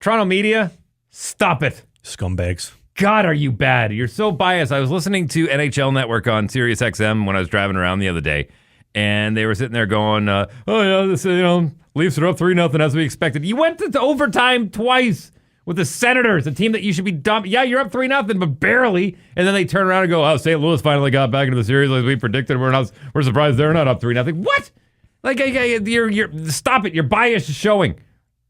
Toronto media, stop it. Scumbags. God, are you bad? You're so biased. I was listening to NHL Network on Sirius XM when I was driving around the other day, and they were sitting there going, Leafs are up 3-0 as we expected. You went to overtime twice with the Senators, a team that you should be dumb. Yeah, you're up 3-0, but barely. And then they turn around and go, "Oh, St. Louis finally got back into the series as we predicted. We're surprised they're not up 3-0." What? You're stop it. Your bias is showing.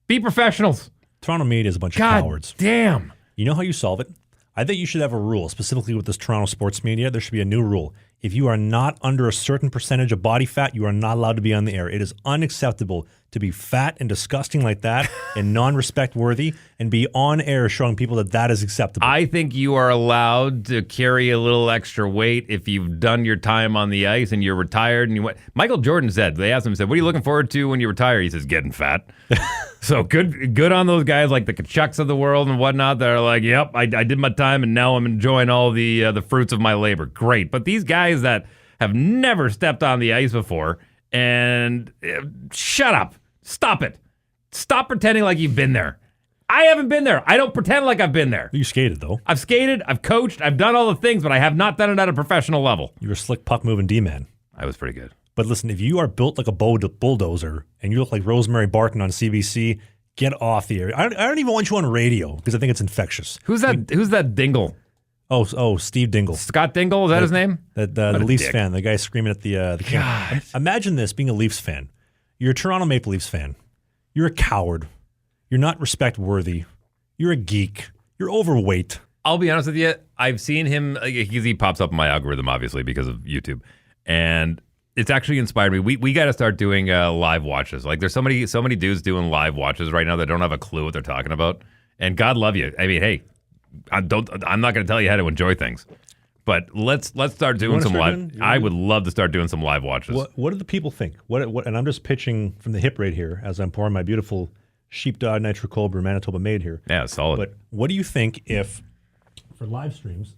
Be professionals. Toronto media is a bunch of cowards. Damn. You know how you solve it? I think you should have a rule, specifically with this Toronto sports media. There should be a new rule. If you are not under a certain percentage of body fat, you are not allowed to be on the air. It is unacceptable to be fat and disgusting like that and non-respect worthy and be on air showing people that is acceptable. I think you are allowed to carry a little extra weight if you've done your time on the ice and you're retired and you went. Michael Jordan said, they asked him, "What are you looking forward to when you retire?" He says, "Getting fat." So good on those guys like the Kachucks of the world and whatnot that are like, "Yep, I did my time and now I'm enjoying all the fruits of my labor." Great. But these guys that have never stepped on the ice before and shut up. Stop it. Stop pretending like you've been there. I haven't been there. I don't pretend like I've been there. You skated, though. I've skated, I've coached, I've done all the things, but I have not done it at a professional level. You're a slick puck-moving D-man. I was pretty good. But listen, if you are built like a bulldozer and you look like Rosemary Barton on CBC, get off the air. I don't even want you on radio because I think it's infectious. Who's that Dingle? Oh, Steve Dingle. Scott Dingle, is that his name? The Leafs fan, the guy screaming at the camera. Imagine this, being a Leafs fan. You're a Toronto Maple Leafs fan. You're a coward. You're not respect-worthy. You're a geek. You're overweight. I'll be honest with you. I've seen him, he pops up in my algorithm, obviously, because of YouTube. And it's actually inspired me. We got to start doing live watches. Like, there's so many dudes doing live watches right now that don't have a clue what they're talking about. And God love you. I mean, hey, I'm not going to tell you how to enjoy things. But let's start doing some live. I would love to start doing some live watches. What do the people think? What? And I'm just pitching from the hip right here as I'm pouring my beautiful Sheepdog Nitro Cold Brew Manitoba Made here. Yeah, solid. But what do you think if, for live streams,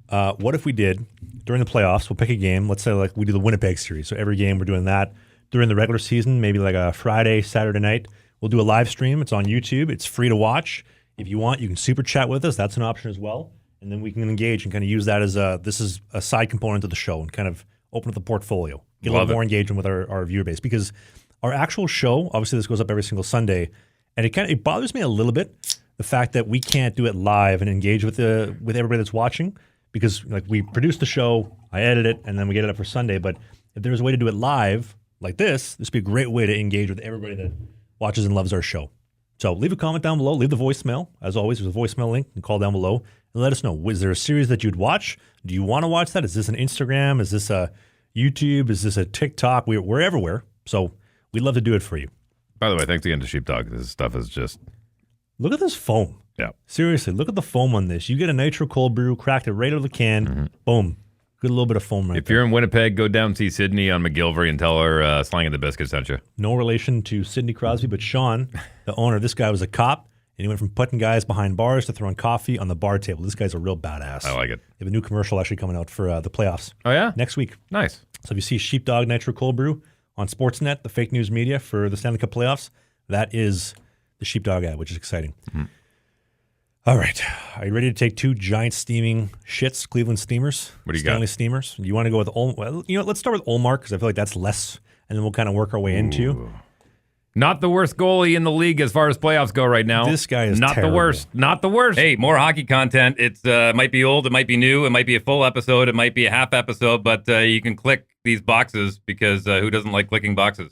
what if we did during the playoffs? We'll pick a game. Let's say like we do the Winnipeg series. So every game we're doing that. During the regular season, maybe like a Friday, Saturday night, we'll do a live stream. It's on YouTube. It's free to watch. If you want, you can super chat with us. That's an option as well. And then we can engage and kind of use that as this is a side component of the show and kind of open up the portfolio, get a little more engagement with our viewer base. Because our actual show, obviously this goes up every single Sunday, and it bothers me a little bit, the fact that we can't do it live and engage with everybody that's watching, because like we produce the show, I edit it, and then we get it up for Sunday. But if there's a way to do it live like this would be a great way to engage with everybody that watches and loves our show. So leave a comment down below. Leave the voicemail. As always, there's a voicemail link. You can call down below and let us know. Is there a series that you'd watch? Do you want to watch that? Is this an Instagram? Is this a YouTube? Is this a TikTok? We're everywhere. So we'd love to do it for you. By the way, thanks again to Sheepdog. This stuff is just... Look at this foam. Yeah. Seriously, look at the foam on this. You get a nitro cold brew, cracked it right out of the can. Boom. Good little bit of foam right there. If you're in Winnipeg, go down see Sydney on McGillivray and tell her Slang and the Biscuit sent you. No relation to Sidney Crosby, but Sean, the owner, this guy was a cop, and he went from putting guys behind bars to throwing coffee on the bar table. This guy's a real badass. I like it. They have a new commercial actually coming out for the playoffs. Oh, yeah? Next week. Nice. So if you see Sheepdog Nitro Cold Brew on Sportsnet, the fake news media for the Stanley Cup playoffs, that is the Sheepdog ad, which is exciting. Mm-hmm. All right. Are you ready to take two giant steaming shits, Cleveland Steamers? What do you Stanley got? Steamers. You want to go with well, you know, let's start with Olmark because I feel like that's less, and then we'll kind of work our way into. Not the worst goalie in the league as far as playoffs go right now. This guy is not terrible. the worst. Not the worst. Hey, more hockey content. It's might be old, it might be new, it might be a full episode, it might be a half episode, but you can click these boxes because who doesn't like clicking boxes?